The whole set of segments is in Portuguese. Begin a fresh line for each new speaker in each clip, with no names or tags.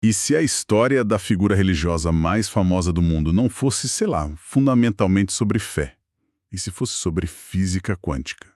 E se a história da figura religiosa mais famosa do mundo não fosse, sei lá, fundamentalmente sobre fé? E se fosse sobre física quântica?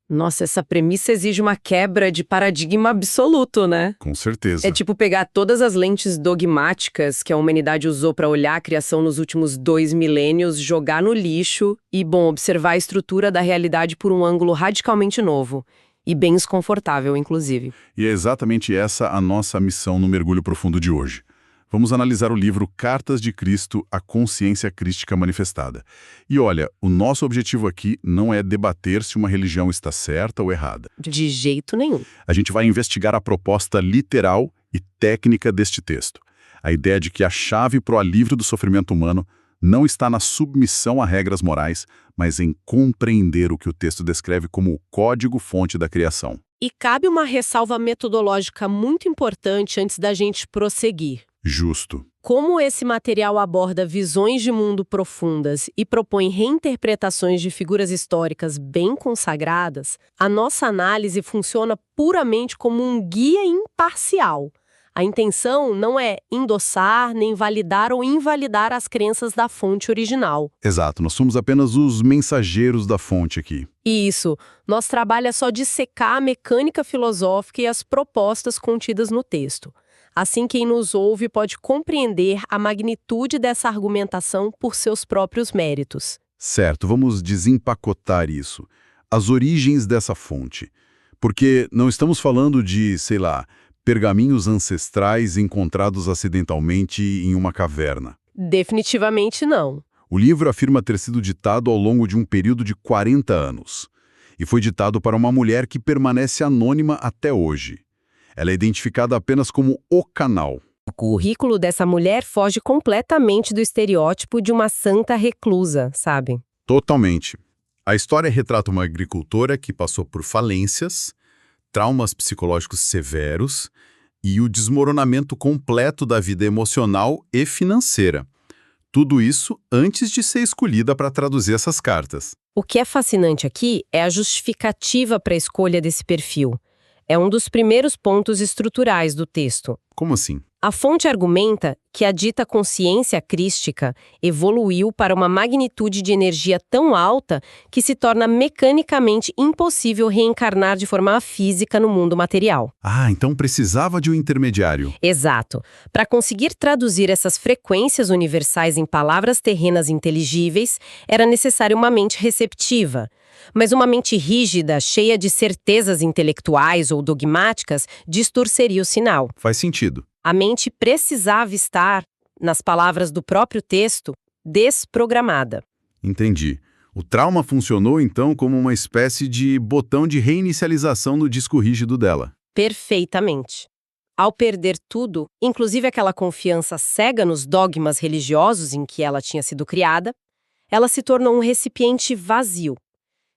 Nossa, essa premissa exige uma quebra de paradigma absoluto, né?
Com certeza.
É tipo pegar todas as lentes dogmáticas que a humanidade usou para olhar a criação nos últimos 2 milênios, jogar no lixo e, bom, observar a estrutura da realidade por um ângulo radicalmente novo. E bem desconfortável, inclusive.
E é exatamente essa a nossa missão no Mergulho Profundo de hoje. Vamos analisar o livro Cartas de Cristo, a Consciência Crística Manifestada. E olha, o nosso objetivo aqui não é debater se uma religião está certa ou errada.
De jeito nenhum.
A gente vai investigar a proposta literal e técnica deste texto. A ideia de que a chave para o alívio do sofrimento humano não está na submissão a regras morais, mas em compreender o que o texto descreve como o código-fonte da criação.
E cabe uma ressalva metodológica muito importante antes da gente prosseguir.
Justo.
Como esse material aborda visões de mundo profundas e propõe reinterpretações de figuras históricas bem consagradas, a nossa análise funciona puramente como um guia imparcial. A intenção não é endossar, nem validar ou invalidar as crenças da fonte original.
Exato, nós somos apenas os mensageiros da fonte aqui.
Isso, nosso trabalho é só dissecar a mecânica filosófica e as propostas contidas no texto. Assim, quem nos ouve pode compreender a magnitude dessa argumentação por seus próprios méritos.
Certo, vamos desempacotar isso. As origens dessa fonte. Porque não estamos falando de, sei lá, pergaminhos ancestrais encontrados acidentalmente em uma caverna.
Definitivamente não.
O livro afirma ter sido ditado ao longo de um período de 40 anos. E foi ditado para uma mulher que permanece anônima até hoje. Ela é identificada apenas como o canal.
O currículo dessa mulher foge completamente do estereótipo de uma santa reclusa, sabe?
Totalmente. A história retrata uma agricultora que passou por falências, traumas psicológicos severos e o desmoronamento completo da vida emocional e financeira. Tudo isso antes de ser escolhida para traduzir essas cartas.
O que é fascinante aqui é a justificativa para a escolha desse perfil. É um dos primeiros pontos estruturais do texto.
Como assim?
A fonte argumenta que a dita consciência crística evoluiu para uma magnitude de energia tão alta que se torna mecanicamente impossível reencarnar de forma física no mundo material.
Ah, então precisava de um intermediário.
Exato. Para conseguir traduzir essas frequências universais em palavras terrenas inteligíveis, era necessária uma mente receptiva. Mas uma mente rígida, cheia de certezas intelectuais ou dogmáticas, distorceria o sinal.
Faz sentido.
A mente precisava estar, nas palavras do próprio texto, desprogramada.
Entendi. O trauma funcionou, então, como uma espécie de botão de reinicialização no disco rígido dela.
Perfeitamente. Ao perder tudo, inclusive aquela confiança cega nos dogmas religiosos em que ela tinha sido criada, ela se tornou um recipiente vazio,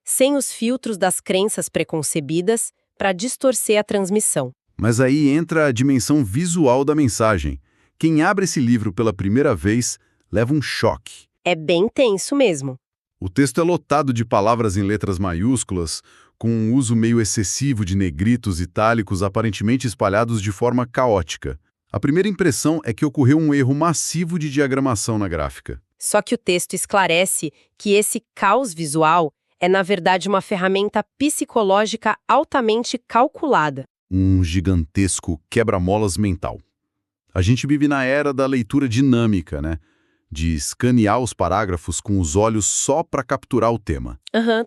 sem os filtros das crenças preconcebidas para distorcer a transmissão.
Mas aí entra a dimensão visual da mensagem. Quem abre esse livro pela primeira vez leva um choque.
É bem tenso mesmo.
O texto é lotado de palavras em letras maiúsculas, com um uso meio excessivo de negritos itálicos aparentemente espalhados de forma caótica. A primeira impressão é que ocorreu um erro massivo de diagramação na gráfica.
Só que o texto esclarece que esse caos visual é, na verdade, uma ferramenta psicológica altamente calculada.
Um gigantesco quebra-molas mental. A gente vive na era da leitura dinâmica, né? De escanear os parágrafos com os olhos só para capturar o tema.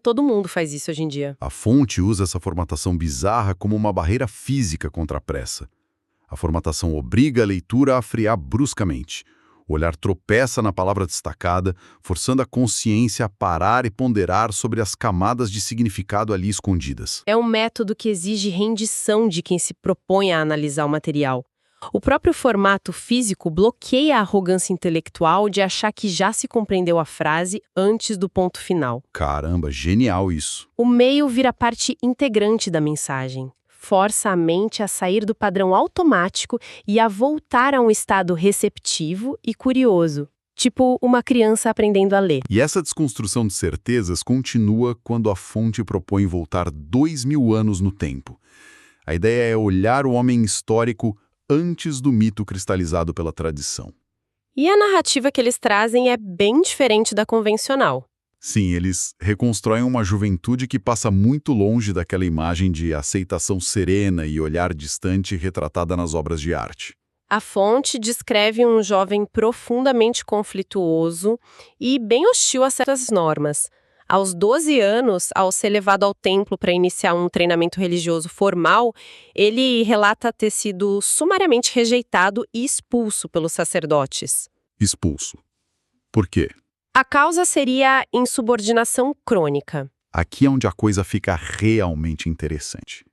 Todo mundo faz isso hoje em dia.
A fonte usa essa formatação bizarra como uma barreira física contra a pressa. A formatação obriga a leitura a friar bruscamente. O olhar tropeça na palavra destacada, forçando a consciência a parar e ponderar sobre as camadas de significado ali escondidas.
É um método que exige rendição de quem se propõe a analisar o material. O próprio formato físico bloqueia a arrogância intelectual de achar que já se compreendeu a frase antes do ponto final.
Caramba, genial isso.
O meio vira parte integrante da mensagem. Força a mente a sair do padrão automático e a voltar a um estado receptivo e curioso, tipo uma criança aprendendo a ler.
E essa desconstrução de certezas continua quando a fonte propõe voltar 2000 anos no tempo. A ideia é olhar o homem histórico antes do mito cristalizado pela tradição.
E a narrativa que eles trazem é bem diferente da convencional.
Sim, eles reconstroem uma juventude que passa muito longe daquela imagem de aceitação serena e olhar distante retratada nas obras de arte.
A fonte descreve um jovem profundamente conflituoso e bem hostil a certas normas. Aos 12 anos, ao ser levado ao templo para iniciar um treinamento religioso formal, ele relata ter sido sumariamente rejeitado e expulso pelos sacerdotes.
Expulso. Por quê?
A causa seria insubordinação crônica.
Aqui é onde a coisa fica realmente interessante.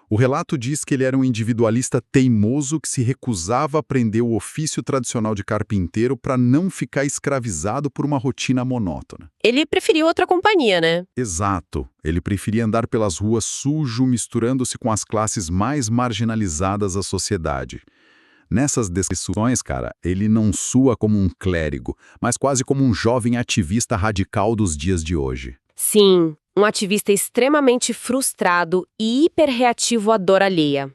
O relato diz que ele era um individualista teimoso que se recusava a aprender o ofício tradicional de carpinteiro para não ficar escravizado por uma rotina monótona.
Ele preferiu outra companhia, né?
Exato. Ele preferia andar pelas ruas sujo, misturando-se com as classes mais marginalizadas da sociedade. Nessas descrições, cara, ele não soa como um clérigo, mas quase como um jovem ativista radical dos dias de hoje.
Sim, um ativista extremamente frustrado e hiperreativo à dor alheia.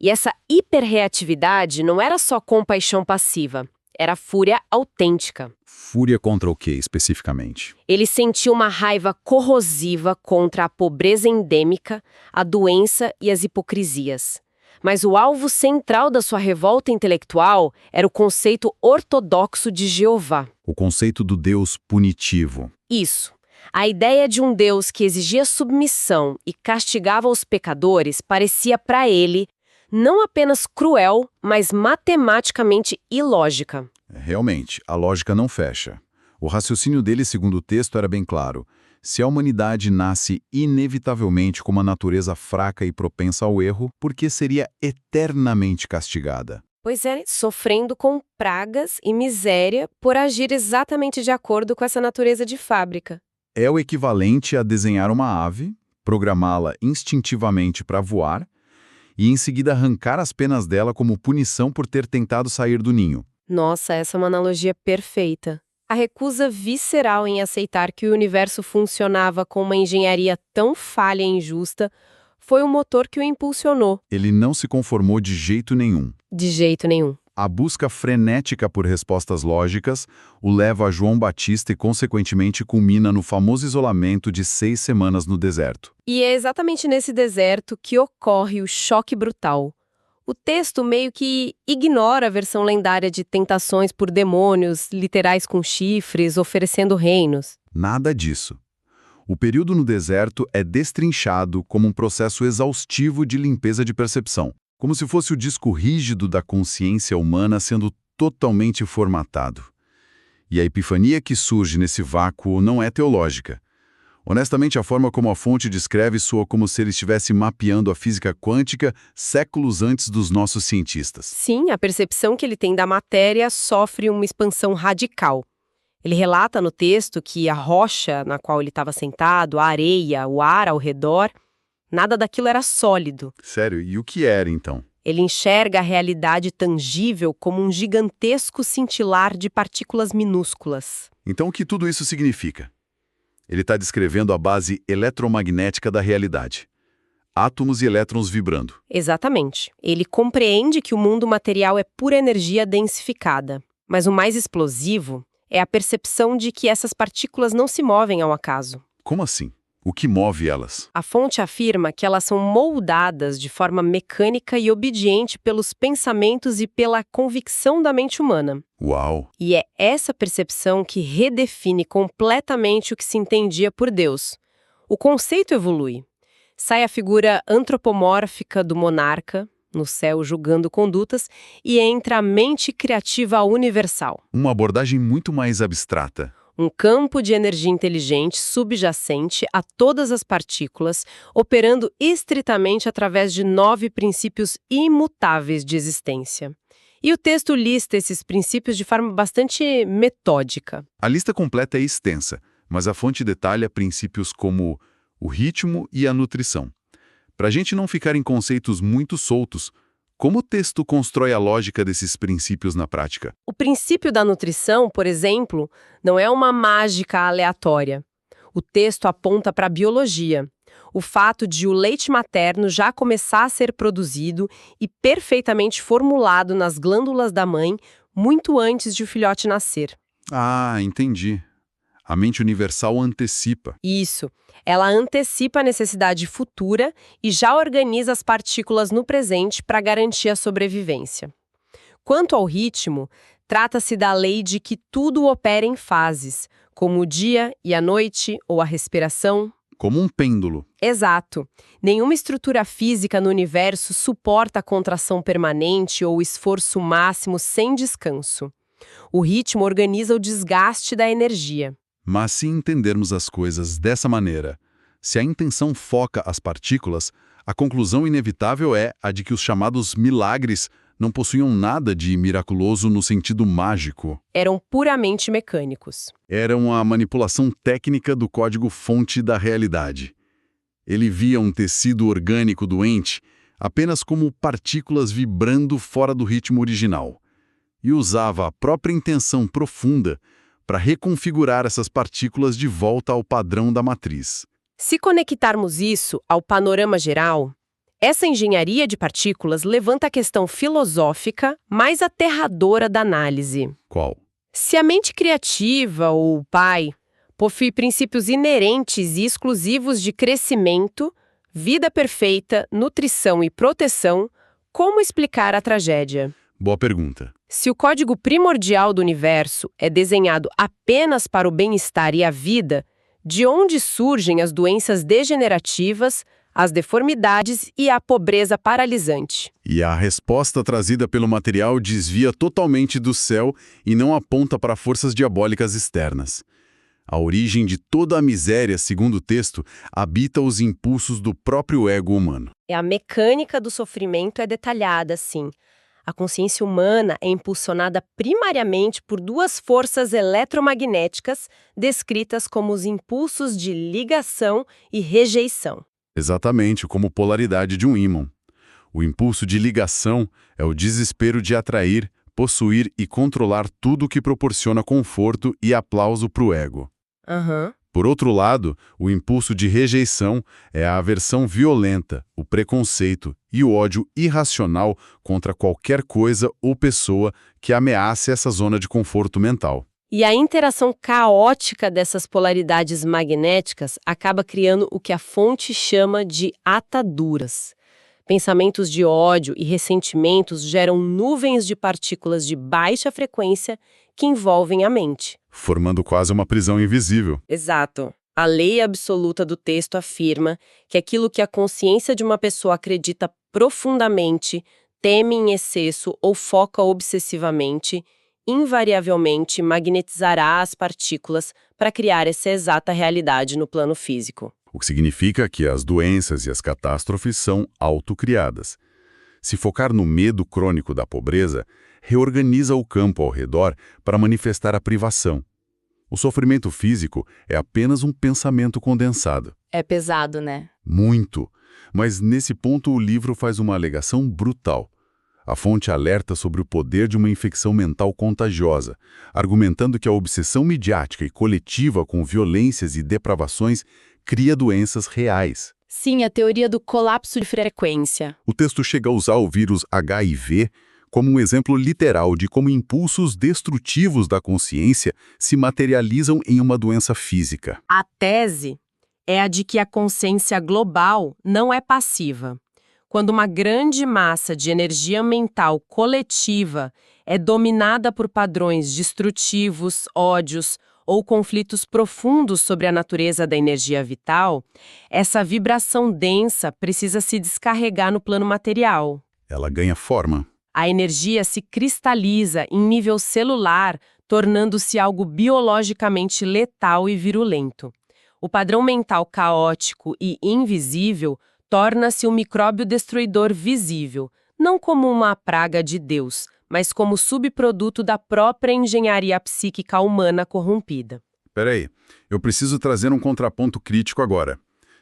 E essa hiperreatividade não era só compaixão passiva, era fúria autêntica.
Fúria contra o quê, especificamente?
Ele sentia uma raiva corrosiva contra a pobreza endêmica, a doença e as hipocrisias. Mas o alvo central da sua revolta intelectual era o conceito ortodoxo de Jeová.
O conceito do Deus punitivo.
Isso. A ideia de um Deus que exigia submissão e castigava os pecadores parecia para ele não apenas cruel, mas matematicamente ilógica.
Realmente, a lógica não fecha. O raciocínio dele, segundo o texto, era bem claro. Se a humanidade nasce inevitavelmente com uma natureza fraca e propensa ao erro, por que seria eternamente castigada?
Pois é, sofrendo com pragas e miséria por agir exatamente de acordo com essa natureza de fábrica.
É o equivalente a desenhar uma ave, programá-la instintivamente para voar e em seguida arrancar as penas dela como punição por ter tentado sair do ninho.
Nossa, essa é uma analogia perfeita. A recusa visceral em aceitar que o universo funcionava com uma engenharia tão falha e injusta foi o motor que o impulsionou.
Ele não se conformou de jeito nenhum.
De jeito nenhum.
A busca frenética por respostas lógicas o leva a João Batista e, consequentemente, culmina no famoso isolamento de 6 semanas no deserto.
E é exatamente nesse deserto que ocorre o choque brutal. O texto meio que ignora a versão lendária de tentações por demônios, literais com chifres, oferecendo reinos.
Nada disso. O período no deserto é destrinchado como um processo exaustivo de limpeza de percepção, como se fosse o disco rígido da consciência humana sendo totalmente formatado. E a epifania que surge nesse vácuo não é teológica. Honestamente, a forma como a fonte descreve soa como se ele estivesse mapeando a física quântica séculos antes dos nossos cientistas.
Sim, a percepção que ele tem da matéria sofre uma expansão radical. Ele relata no texto que a rocha na qual ele estava sentado, a areia, o ar ao redor, nada daquilo era sólido.
Sério, e o que era então?
Ele enxerga a realidade tangível como um gigantesco cintilar de partículas minúsculas.
Então o que tudo isso significa? Ele está descrevendo a base eletromagnética da realidade. Átomos e elétrons vibrando.
Exatamente. Ele compreende que o mundo material é pura energia densificada. Mas o mais explosivo é a percepção de que essas partículas não se movem ao acaso.
Como assim? O que move elas?
A fonte afirma que elas são moldadas de forma mecânica e obediente pelos pensamentos e pela convicção da mente humana.
Uau!
E é essa percepção que redefine completamente o que se entendia por Deus. O conceito evolui. Sai a figura antropomórfica do monarca, no céu julgando condutas, e entra a mente criativa universal.
Uma abordagem muito mais abstrata.
Um campo de energia inteligente subjacente a todas as partículas, operando estritamente através de 9 princípios imutáveis de existência. E o texto lista esses princípios de forma bastante metódica.
A lista completa é extensa, mas a fonte detalha princípios como o ritmo e a nutrição. Para a gente não ficar em conceitos muito soltos, como o texto constrói a lógica desses princípios na prática?
O princípio da nutrição, por exemplo, não é uma mágica aleatória. O texto aponta para a biologia. O fato de o leite materno já começar a ser produzido e perfeitamente formulado nas glândulas da mãe muito antes de o filhote nascer.
Ah, entendi. A mente universal antecipa.
Isso. Ela antecipa a necessidade futura e já organiza as partículas no presente para garantir a sobrevivência. Quanto ao ritmo, trata-se da lei de que tudo opera em fases, como o dia e a noite ou a respiração.
Como um pêndulo.
Exato. Nenhuma estrutura física no universo suporta a contração permanente ou o esforço máximo sem descanso. O ritmo organiza o desgaste da energia.
Mas se entendermos as coisas dessa maneira, se a intenção foca as partículas, a conclusão inevitável é a de que os chamados milagres não possuíam nada de miraculoso no sentido mágico.
Eram puramente mecânicos.
Eram a manipulação técnica do código-fonte da realidade. Ele via um tecido orgânico doente apenas como partículas vibrando fora do ritmo original e usava a própria intenção profunda para reconfigurar essas partículas de volta ao padrão da matriz.
Se conectarmos isso ao panorama geral, essa engenharia de partículas levanta a questão filosófica mais aterradora da análise.
Qual?
Se a mente criativa, ou o pai, possui princípios inerentes e exclusivos de crescimento, vida perfeita, nutrição e proteção, como explicar a tragédia?
Boa pergunta.
Se o código primordial do universo é desenhado apenas para o bem-estar e a vida, de onde surgem as doenças degenerativas, as deformidades e a pobreza paralisante?
E a resposta trazida pelo material desvia totalmente do céu e não aponta para forças diabólicas externas. A origem de toda a miséria, segundo o texto, habita os impulsos do próprio ego humano.
A mecânica do sofrimento é detalhada, sim. A consciência humana é impulsionada primariamente por duas forças eletromagnéticas descritas como os impulsos de ligação e rejeição.
Exatamente como polaridade de um ímã. O impulso de ligação é o desespero de atrair, possuir e controlar tudo que proporciona conforto e aplauso para o ego. Por outro lado, o impulso de rejeição é a aversão violenta, o preconceito e o ódio irracional contra qualquer coisa ou pessoa que ameace essa zona de conforto mental.
E a interação caótica dessas polaridades magnéticas acaba criando o que a fonte chama de ataduras. Pensamentos de ódio e ressentimentos geram nuvens de partículas de baixa frequência que envolvem a mente.
Formando quase uma prisão invisível.
Exato. A lei absoluta do texto afirma que aquilo que a consciência de uma pessoa acredita profundamente, teme em excesso ou foca obsessivamente, invariavelmente magnetizará as partículas para criar essa exata realidade no plano físico.
O que significa que as doenças e as catástrofes são autocriadas. Se focar no medo crônico da pobreza, reorganiza o campo ao redor para manifestar a privação. O sofrimento físico é apenas um pensamento condensado.
É pesado, né?
Muito. Mas nesse ponto o livro faz uma alegação brutal. A fonte alerta sobre o poder de uma infecção mental contagiosa, argumentando que a obsessão midiática e coletiva com violências e depravações cria doenças reais.
Sim, a teoria do colapso de frequência.
O texto chega a usar o vírus HIV como um exemplo literal de como impulsos destrutivos da consciência se materializam em uma doença física.
A tese é a de que a consciência global não é passiva. Quando uma grande massa de energia mental coletiva é dominada por padrões destrutivos, ódios ou conflitos profundos sobre a natureza da energia vital, essa vibração densa precisa se descarregar no plano material.
Ela ganha forma.
A energia se cristaliza em nível celular, tornando-se algo biologicamente letal e virulento. O padrão mental caótico e invisível torna-se um micróbio destruidor visível, não como uma praga de Deus, mas como subproduto da própria engenharia psíquica humana corrompida.
Peraí, eu preciso trazer um contraponto crítico agora.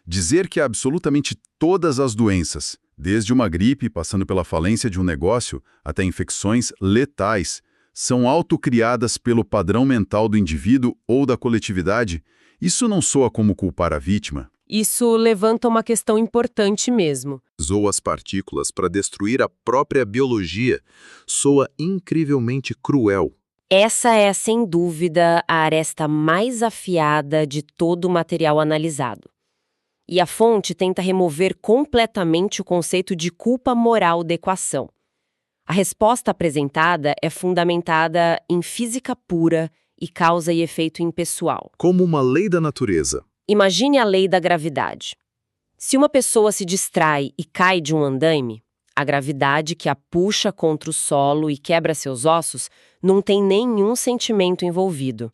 Dizer que absolutamente todas as doenças, desde uma gripe passando pela falência de um negócio até infecções letais, são autocriadas pelo padrão mental do indivíduo ou da coletividade, isso não soa como culpar a vítima?
Isso levanta uma questão importante mesmo.
Usou as partículas para destruir a própria biologia. Soa incrivelmente cruel.
Essa é, sem dúvida, a aresta mais afiada de todo o material analisado. E a fonte tenta remover completamente o conceito de culpa moral da equação. A resposta apresentada é fundamentada em física pura e causa e efeito impessoal.
Como uma lei da natureza.
Imagine a lei da gravidade. Se uma pessoa se distrai e cai de um andaime, a gravidade que a puxa contra o solo e quebra seus ossos não tem nenhum sentimento envolvido.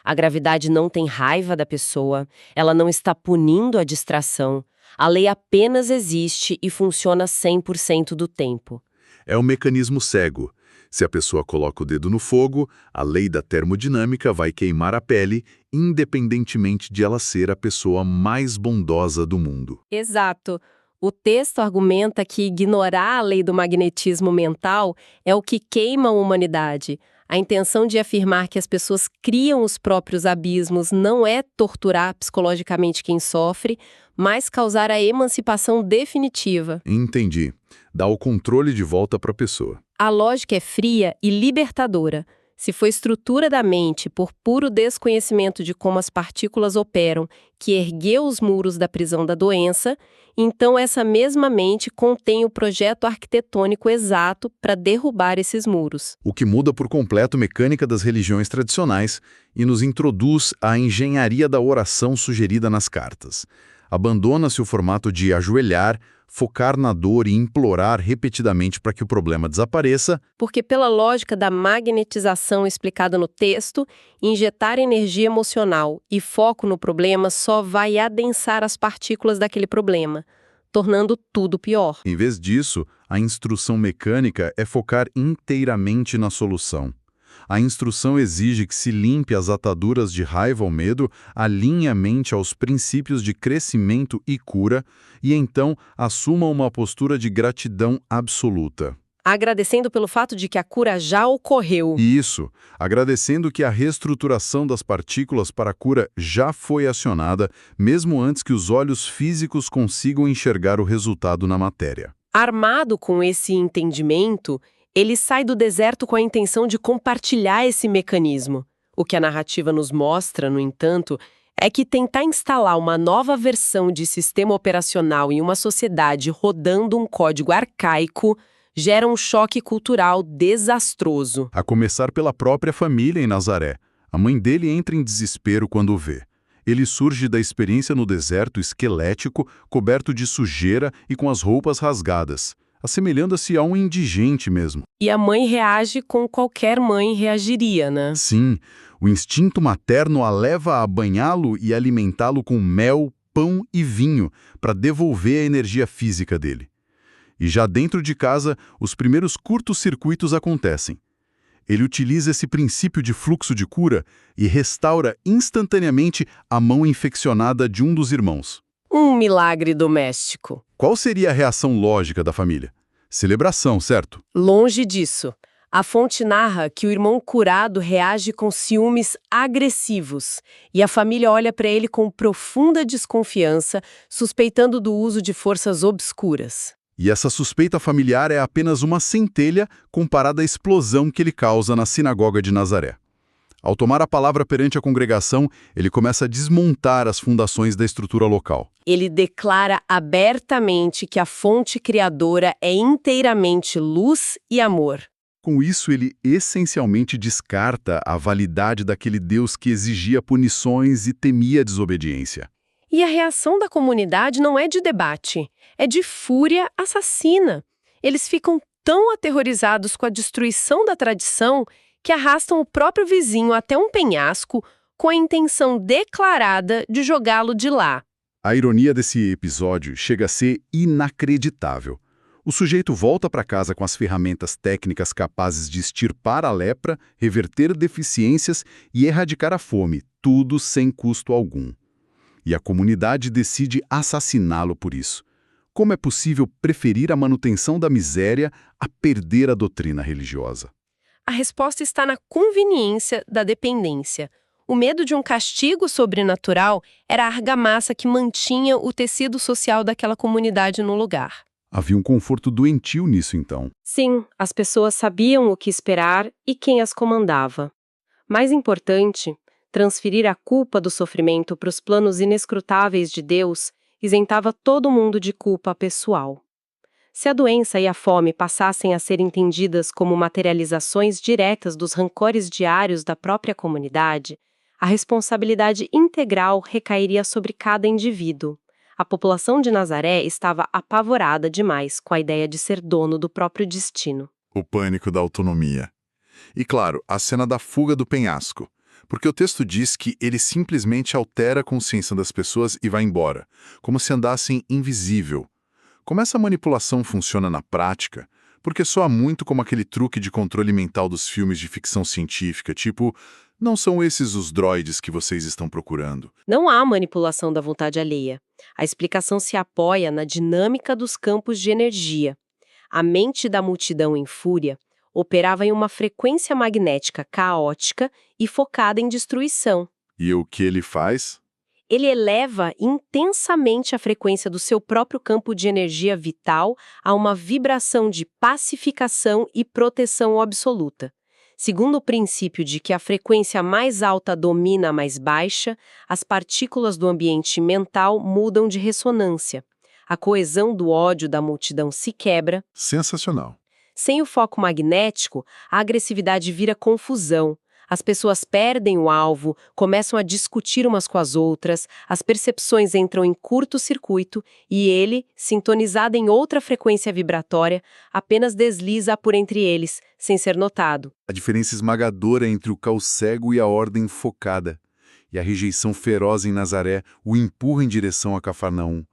A gravidade não tem raiva da pessoa, ela não está punindo a distração, a lei apenas existe e funciona 100% do tempo.
É um mecanismo cego. Se a pessoa coloca o dedo no fogo, a lei da termodinâmica vai queimar a pele, independentemente de ela ser a pessoa mais bondosa do mundo.
Exato. O texto argumenta que ignorar a lei do magnetismo mental é o que queima a humanidade. A intenção de afirmar que as pessoas criam os próprios abismos não é torturar psicologicamente quem sofre, mas causar a emancipação definitiva.
Entendi. Dá o controle de volta para a pessoa.
A lógica é fria e libertadora. Se foi estrutura da mente, por puro desconhecimento de como as partículas operam, que ergueu os muros da prisão da doença, então essa mesma mente contém o projeto arquitetônico exato para derrubar esses muros.
O que muda por completo a mecânica das religiões tradicionais e nos introduz à engenharia da oração sugerida nas cartas. Abandona-se o formato de ajoelhar, focar na dor e implorar repetidamente para que o problema desapareça.
Porque pela lógica da magnetização explicada no texto, injetar energia emocional e foco no problema só vai adensar as partículas daquele problema, tornando tudo pior.
Em vez disso, a instrução mecânica é focar inteiramente na solução. A instrução exige que se limpe as ataduras de raiva ou medo, alinhe a mente aos princípios de crescimento e cura, e então assuma uma postura de gratidão absoluta.
Agradecendo pelo fato de que a cura já ocorreu.
Isso, agradecendo que a reestruturação das partículas para a cura já foi acionada, mesmo antes que os olhos físicos consigam enxergar o resultado na matéria.
Armado com esse entendimento, ele sai do deserto com a intenção de compartilhar esse mecanismo. O que a narrativa nos mostra, no entanto, é que tentar instalar uma nova versão de sistema operacional em uma sociedade rodando um código arcaico gera um choque cultural desastroso.
A começar pela própria família em Nazaré. A mãe dele entra em desespero quando o vê. Ele surge da experiência no deserto esquelético, coberto de sujeira e com as roupas rasgadas, assemelhando-se a um indigente mesmo.
E a mãe reage como qualquer mãe reagiria, né?
Sim, o instinto materno a leva a banhá-lo e alimentá-lo com mel, pão e vinho para devolver a energia física dele. E já dentro de casa, os primeiros curtos-circuitos acontecem. Ele utiliza esse princípio de fluxo de cura e restaura instantaneamente a mão infeccionada de um dos irmãos.
Um milagre doméstico.
Qual seria a reação lógica da família? Celebração, certo?
Longe disso. A fonte narra que o irmão curado reage com ciúmes agressivos e a família olha para ele com profunda desconfiança, suspeitando do uso de forças obscuras.
E essa suspeita familiar é apenas uma centelha comparada à explosão que ele causa na sinagoga de Nazaré. Ao tomar a palavra perante a congregação, ele começa a desmontar as fundações da estrutura local.
Ele declara abertamente que a fonte criadora é inteiramente luz e amor.
Com isso, ele essencialmente descarta a validade daquele Deus que exigia punições e temia a desobediência.
E a reação da comunidade não é de debate, é de fúria assassina. Eles ficam tão aterrorizados com a destruição da tradição que arrastam o próprio vizinho até um penhasco com a intenção declarada de jogá-lo de lá.
A ironia desse episódio chega a ser inacreditável. O sujeito volta para casa com as ferramentas técnicas capazes de extirpar a lepra, reverter deficiências e erradicar a fome, tudo sem custo algum. E a comunidade decide assassiná-lo por isso. Como é possível preferir a manutenção da miséria a perder a doutrina religiosa?
A resposta está na conveniência da dependência. O medo de um castigo sobrenatural era a argamassa que mantinha o tecido social daquela comunidade no lugar.
Havia um conforto doentio nisso, então.
Sim, as pessoas sabiam o que esperar e quem as comandava. Mais importante, transferir a culpa do sofrimento para os planos inescrutáveis de Deus isentava todo mundo de culpa pessoal. Se a doença e a fome passassem a ser entendidas como materializações diretas dos rancores diários da própria comunidade, a responsabilidade integral recairia sobre cada indivíduo. A população de Nazaré estava apavorada demais com a ideia de ser dono do próprio destino.
O pânico da autonomia. E claro, a cena da fuga do penhasco, porque o texto diz que ele simplesmente altera a consciência das pessoas e vai embora, como se andassem invisível. Como essa manipulação funciona na prática? Porque soa muito como aquele truque de controle mental dos filmes de ficção científica, tipo, não são esses os droides que vocês estão procurando.
Não há manipulação da vontade alheia. A explicação se apoia na dinâmica dos campos de energia. A mente da multidão em fúria operava em uma frequência magnética caótica e focada em destruição.
E o que ele faz?
Ele eleva intensamente a frequência do seu próprio campo de energia vital a uma vibração de pacificação e proteção absoluta. Segundo o princípio de que a frequência mais alta domina a mais baixa, as partículas do ambiente mental mudam de ressonância. A coesão do ódio da multidão se quebra.
Sensacional.
Sem o foco magnético, a agressividade vira confusão. As pessoas perdem o alvo, começam a discutir umas com as outras, as percepções entram em curto-circuito e ele, sintonizado em outra frequência vibratória, apenas desliza por entre eles, sem ser notado.
A diferença esmagadora entre o caos cego e a ordem focada. E a rejeição feroz em Nazaré o empurra em direção a Cafarnaum,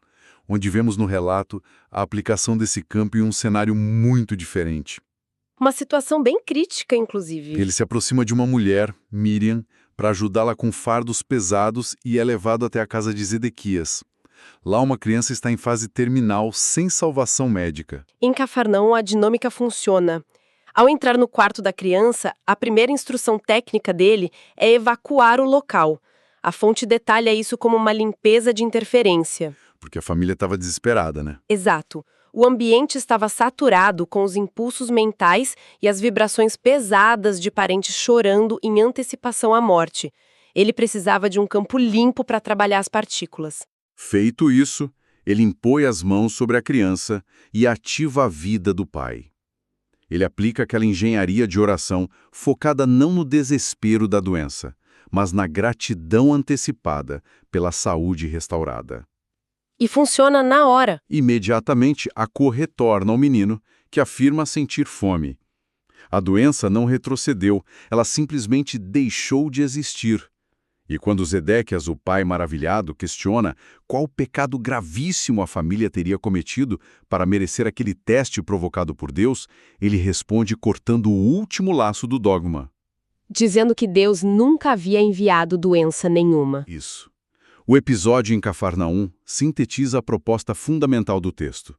onde vemos no relato a aplicação desse campo em um cenário muito diferente.
Uma situação bem crítica, inclusive.
Ele se aproxima de uma mulher, Miriam, para ajudá-la com fardos pesados e é levado até a casa de Zedequias. Lá uma criança está em fase terminal, sem salvação médica.
Em Cafarnaum, a dinâmica funciona. Ao entrar no quarto da criança, a primeira instrução técnica dele é evacuar o local. A fonte detalha isso como uma limpeza de interferência.
Porque a família estava desesperada, né?
Exato. O ambiente estava saturado com os impulsos mentais e as vibrações pesadas de parentes chorando em antecipação à morte. Ele precisava de um campo limpo para trabalhar as partículas.
Feito isso, ele impõe as mãos sobre a criança e ativa a vida do pai. Ele aplica aquela engenharia de oração focada não no desespero da doença, mas na gratidão antecipada pela saúde restaurada.
E funciona na hora.
Imediatamente, a cor retorna ao menino, que afirma sentir fome. A doença não retrocedeu, ela simplesmente deixou de existir. E quando Zedequias, o pai maravilhado, questiona qual pecado gravíssimo a família teria cometido para merecer aquele teste provocado por Deus, ele responde cortando o último laço do dogma.
Dizendo que Deus nunca havia enviado doença nenhuma.
Isso. O episódio em Cafarnaum sintetiza a proposta fundamental do texto,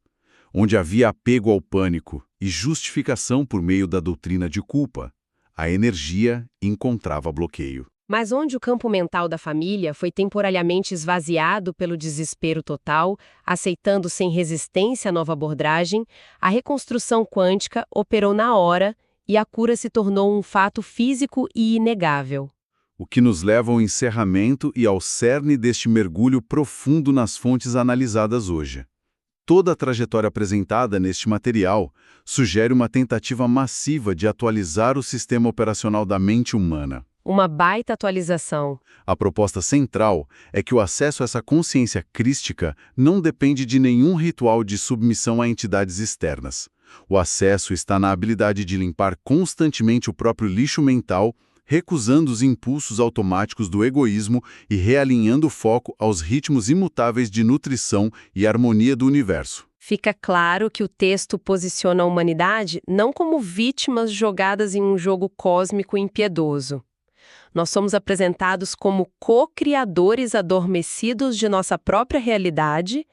onde havia apego ao pânico e justificação por meio da doutrina de culpa. A energia encontrava bloqueio.
Mas onde o campo mental da família foi temporariamente esvaziado pelo desespero total, aceitando sem resistência a nova abordagem, a reconstrução quântica operou na hora e a cura se tornou um fato físico e inegável.
O que nos leva ao encerramento e ao cerne deste mergulho profundo nas fontes analisadas hoje. Toda a trajetória apresentada neste material sugere uma tentativa massiva de atualizar o sistema operacional da mente humana.
Uma baita atualização.
A proposta central é que o acesso a essa consciência crística não depende de nenhum ritual de submissão a entidades externas. O acesso está na habilidade de limpar constantemente o próprio lixo mental, recusando os impulsos automáticos do egoísmo e realinhando o foco aos ritmos imutáveis de nutrição e harmonia do universo.
Fica claro que o texto posiciona a humanidade não como vítimas jogadas em um jogo cósmico impiedoso. Nós somos apresentados como co-criadores adormecidos de nossa própria realidade,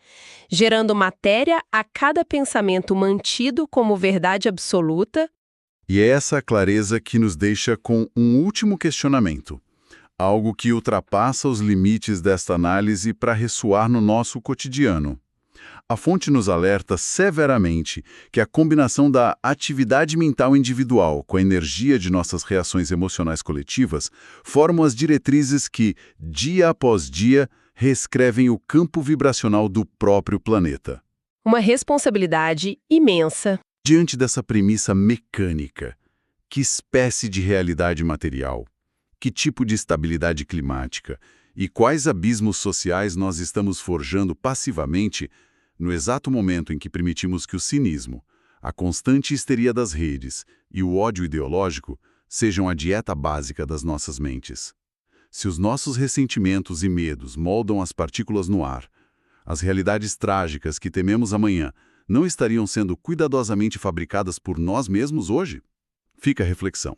gerando matéria a cada pensamento mantido como verdade absoluta.
E é essa clareza que nos deixa com um último questionamento. algo que ultrapassa os limites desta análise para ressoar no nosso cotidiano. A fonte nos alerta severamente que a combinação da atividade mental individual com a energia de nossas reações emocionais coletivas formam as diretrizes que, dia após dia, reescrevem o campo vibracional do próprio planeta.
Uma responsabilidade imensa.
Diante dessa premissa mecânica, que espécie de realidade material, que tipo de estabilidade climática e quais abismos sociais nós estamos forjando passivamente no exato momento em que permitimos que o cinismo, a constante histeria das redes e o ódio ideológico sejam a dieta básica das nossas mentes. Se os nossos ressentimentos e medos moldam as partículas no ar, as realidades trágicas que tememos amanhã não estariam sendo cuidadosamente fabricadas por nós mesmos hoje? Fica a reflexão.